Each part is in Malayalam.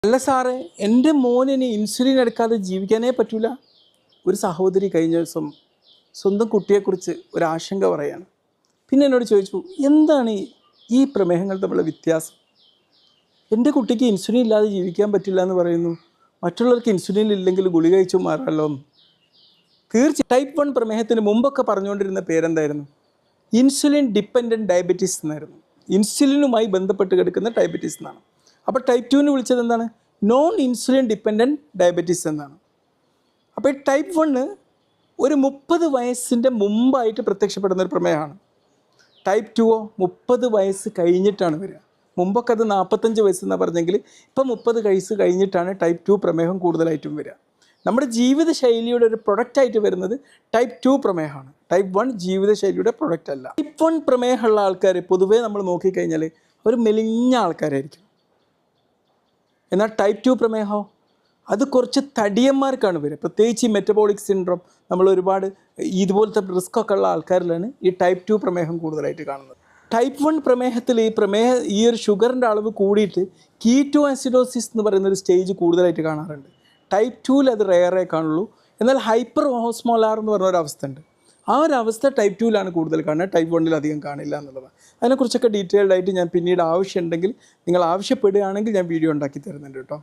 അല്ല സാറേ, എൻ്റെ മോനിന് ഇൻസുലിൻ എടുക്കാതെ ജീവിക്കാനേ പറ്റൂല. ഒരു സഹോദരി കഴിഞ്ഞ ദിവസം സ്വന്തം കുട്ടിയെക്കുറിച്ച് ഒരാശങ്ക പറയാണ്. പിന്നെ എന്നോട് ചോദിച്ചു, എന്താണ് ഈ പ്രമേഹങ്ങൾ തമ്മിലുള്ള വ്യത്യാസം? എൻ്റെ കുട്ടിക്ക് ഇൻസുലിൻ ഇല്ലാതെ ജീവിക്കാൻ പറ്റില്ല എന്ന് പറയുന്നു, മറ്റുള്ളവർക്ക് ഇൻസുലിൻ ഇല്ലെങ്കിൽ ഗുളിക കഴിച്ചു മാറാമല്ലോ. ടൈപ്പ് 1 പ്രമേഹത്തിന് മുമ്പൊക്കെ പറഞ്ഞുകൊണ്ടിരുന്ന പേരെന്തായിരുന്നു? ഇൻസുലിൻ ഡിപ്പെൻഡൻറ്റ് ഡയബറ്റീസ് എന്നായിരുന്നു. ഇൻസുലിനുമായി ബന്ധപ്പെട്ട് കിടക്കുന്ന ഡയബറ്റീസ് എന്നാണ്. അപ്പോൾ ടൈപ്പ് 2 വിളിച്ചത് എന്താണ്? നോൺ ഇൻസുലിൻ ഡിപ്പെൻഡൻറ്റ് ഡയബറ്റീസ് എന്നാണ്. അപ്പോൾ ഈ ടൈപ്പ് 1 ഒരു 30 വയസ്സിൻ്റെ മുമ്പായിട്ട് പ്രത്യക്ഷപ്പെടുന്ന ഒരു പ്രമേഹമാണ്. ടൈപ്പ് 2 30 വയസ്സ് കഴിഞ്ഞിട്ടാണ് വരിക. മുമ്പൊക്കെ അത് 45 വയസ്സെന്നാണ് പറഞ്ഞെങ്കിൽ ഇപ്പോൾ 30 വയസ്സ് കഴിഞ്ഞിട്ടാണ് ടൈപ്പ് 2 പ്രമേഹം കൂടുതലായിട്ടും വരിക. നമ്മുടെ ജീവിതശൈലിയുടെ ഒരു പ്രൊഡക്റ്റായിട്ട് വരുന്നത് ടൈപ്പ് 2 പ്രമേഹമാണ്. ടൈപ്പ് 1 ജീവിതശൈലിയുടെ പ്രൊഡക്റ്റ് അല്ല. ടൈപ്പ് 1 പ്രമേഹമുള്ള ആൾക്കാർ പൊതുവേ നമ്മൾ നോക്കിക്കഴിഞ്ഞാൽ അവർ മെലിഞ്ഞ ആൾക്കാരായിരിക്കും. എന്നാൽ ടൈപ്പ് 2 പ്രമേഹമോ അത് കുറച്ച് തടിയന്മാർക്കാണ് വരിക. പ്രത്യേകിച്ച് ഈ മെറ്റബോളിക് സിൻഡ്രോം, നമ്മൾ ഒരുപാട് ഇതുപോലത്തെ റിസ്ക്കൊക്കെ ഉള്ള ആൾക്കാരിലാണ് ഈ ടൈപ്പ് 2 പ്രമേഹം കൂടുതലായിട്ട് കാണുന്നത്. ടൈപ്പ് 1 പ്രമേഹത്തിൽ ഈ ഒരു ഷുഗറിൻ്റെ അളവ് കൂടിയിട്ട് കീറ്റോ ആസിഡോസിസ് എന്ന് പറയുന്നൊരു സ്റ്റേജ് കൂടുതലായിട്ട് കാണാറുണ്ട്. ടൈപ്പ് 2 അത് റെയറേ കാണുള്ളൂ. എന്നാൽ ഹൈപ്പർ ഓസ്മോലാർ എന്ന് പറഞ്ഞൊരവസ്ഥ ഉണ്ട്. ആ ഒരു അവസ്ഥ ടൈപ്പ് 2 കൂടുതൽ കാണുക, ടൈപ്പ് 1 അധികം കാണില്ല എന്നുള്ളതാണ്. അതിനെക്കുറിച്ചൊക്കെ ഡീറ്റെയിൽഡ് ആയിട്ട് ഞാൻ പിന്നീട് ആവശ്യമുണ്ടെങ്കിൽ, നിങ്ങൾ ആവശ്യപ്പെടുകയാണെങ്കിൽ ഞാൻ വീഡിയോ ഉണ്ടാക്കി തരുന്നുണ്ട് കേട്ടോ.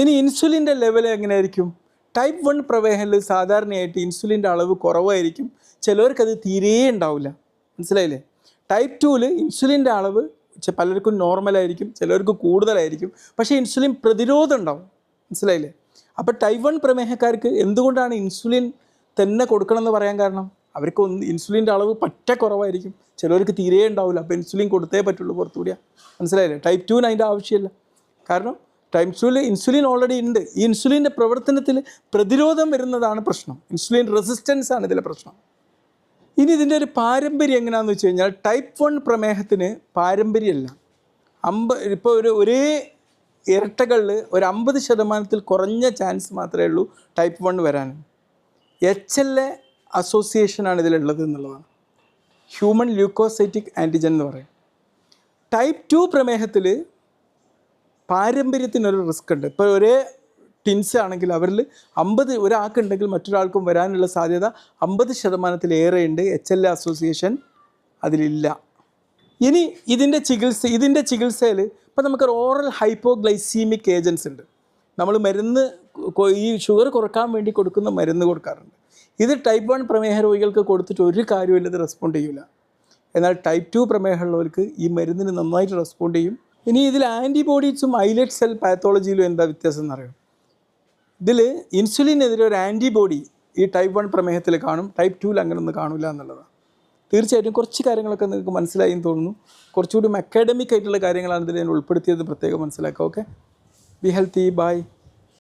ഇനി ഇൻസുലിൻ്റെ ലെവൽ എങ്ങനെയായിരിക്കും? ടൈപ്പ് 1 പ്രമേഹത്തിൽ സാധാരണയായിട്ട് ഇൻസുലിൻ്റെ അളവ് കുറവായിരിക്കും. ചിലവർക്കത് തീരെ ഉണ്ടാവില്ല. മനസ്സിലായില്ലേ? ടൈപ്പ് 2 ഇൻസുലിൻ്റെ അളവ് പലർക്കും നോർമലായിരിക്കും, ചിലർക്ക് കൂടുതലായിരിക്കും. പക്ഷേ ഇൻസുലിൻ പ്രതിരോധം ഉണ്ടാവും. മനസ്സിലായില്ലേ? അപ്പോൾ ടൈപ്പ് 1 പ്രമേഹക്കാർക്ക് എന്തുകൊണ്ടാണ് ഇൻസുലിൻ തന്നെ കൊടുക്കണമെന്ന് പറയാൻ കാരണം? അവർക്ക് ഇൻസുലിൻ്റെ അളവ് പറ്റ കുറവായിരിക്കും, ചിലവർക്ക് തീരെ ഉണ്ടാവില്ല. അപ്പോൾ ഇൻസുലിൻ കൊടുത്തേ പറ്റുള്ളൂ പുറത്തുകൂടിയാൽ. മനസ്സിലായില്ലേ? ടൈപ്പ് 2 അതിൻ്റെ ആവശ്യമില്ല. കാരണം ടൈപ്പ് 2 ഇൻസുലിൻ ഓൾറെഡി ഉണ്ട്. ഈ ഇൻസുലിൻ്റെ പ്രവർത്തനത്തിൽ പ്രതിരോധം വരുന്നതാണ് പ്രശ്നം. ഇൻസുലിൻ റെസിസ്റ്റൻസ് ആണ് ഇതിലെ പ്രശ്നം. ഇനി ഇതിൻ്റെ ഒരു പാരമ്പര്യം എങ്ങനെയാണെന്ന് വെച്ച് കഴിഞ്ഞാൽ, ടൈപ്പ് 1 പ്രമേഹത്തിന് പാരമ്പര്യമല്ല. ഇപ്പോൾ ഒരേ ഇരട്ടകളിൽ ഒരു 50% കുറഞ്ഞ ചാൻസ് മാത്രമേ ഉള്ളൂ ടൈപ്പ് 1 വരാൻ. HLA അസോസിയേഷനാണ് ഇതിലുള്ളത് എന്നുള്ളതാണ്. ഹ്യൂമൻ ല്യൂക്കോസൈറ്റിക് ആൻറ്റിജൻ എന്ന് പറയും. ടൈപ്പ് 2 പ്രമേഹത്തിൽ പാരമ്പര്യത്തിനൊരു റിസ്ക് ഉണ്ട്. ഇപ്പോൾ ഒരേ ട്വിൻസ് ആണെങ്കിൽ അവരിൽ 50 ഒരാൾക്കുണ്ടെങ്കിൽ മറ്റൊരാൾക്കും വരാനുള്ള സാധ്യത 50% ഉണ്ട്. HLA അസോസിയേഷൻ അതിലില്ല. ഇനി ഇതിൻ്റെ ചികിത്സയിൽ ഇപ്പോൾ നമുക്ക് ഓറൽ ഹൈപ്പോഗ്ലൈസീമിക് ഏജൻസ് ഉണ്ട്. നമ്മൾ ഈ ഷുഗർ കുറക്കാൻ വേണ്ടി കൊടുക്കുന്ന മരുന്ന് കൊടുക്കാറുണ്ട്. ഇത് ടൈപ്പ് 1 പ്രമേഹ രോഗികൾക്ക് കൊടുത്തിട്ട് ഒരു കാര്യമില്ല, ഇത് റെസ്പോണ്ട് ചെയ്യില്ല. എന്നാൽ ടൈപ്പ് 2 പ്രമേഹമുള്ളവർക്ക് ഈ മരുന്നിന് നന്നായിട്ട് റെസ്പോണ്ട് ചെയ്യും. ഇനി ഇതിൽ ആൻറ്റിബോഡീസും ഐലറ്റ് സെൽ പാത്തോളജിയിലും എന്താ വ്യത്യാസം എന്നറിയാം? ഇതിൽ ഇൻസുലിനെതിരെ ഒരു ആൻറ്റിബോഡി ഈ ടൈപ്പ് 1 പ്രമേഹത്തിൽ കാണും, ടൈപ്പ് 2 അങ്ങനെയൊന്നും കാണില്ല എന്നുള്ളതാണ്. തീർച്ചയായിട്ടും കുറച്ച് കാര്യങ്ങളൊക്കെ നിങ്ങൾക്ക് മനസ്സിലായി എന്ന് തോന്നുന്നു. കുറച്ചുകൂടി അക്കാഡമിക് ആയിട്ടുള്ള കാര്യങ്ങളാണ് ഇതിൽ ഞാൻ ഉൾപ്പെടുത്തിയത്, പ്രത്യേകം മനസ്സിലാക്കുക. Okay, be healthy, by.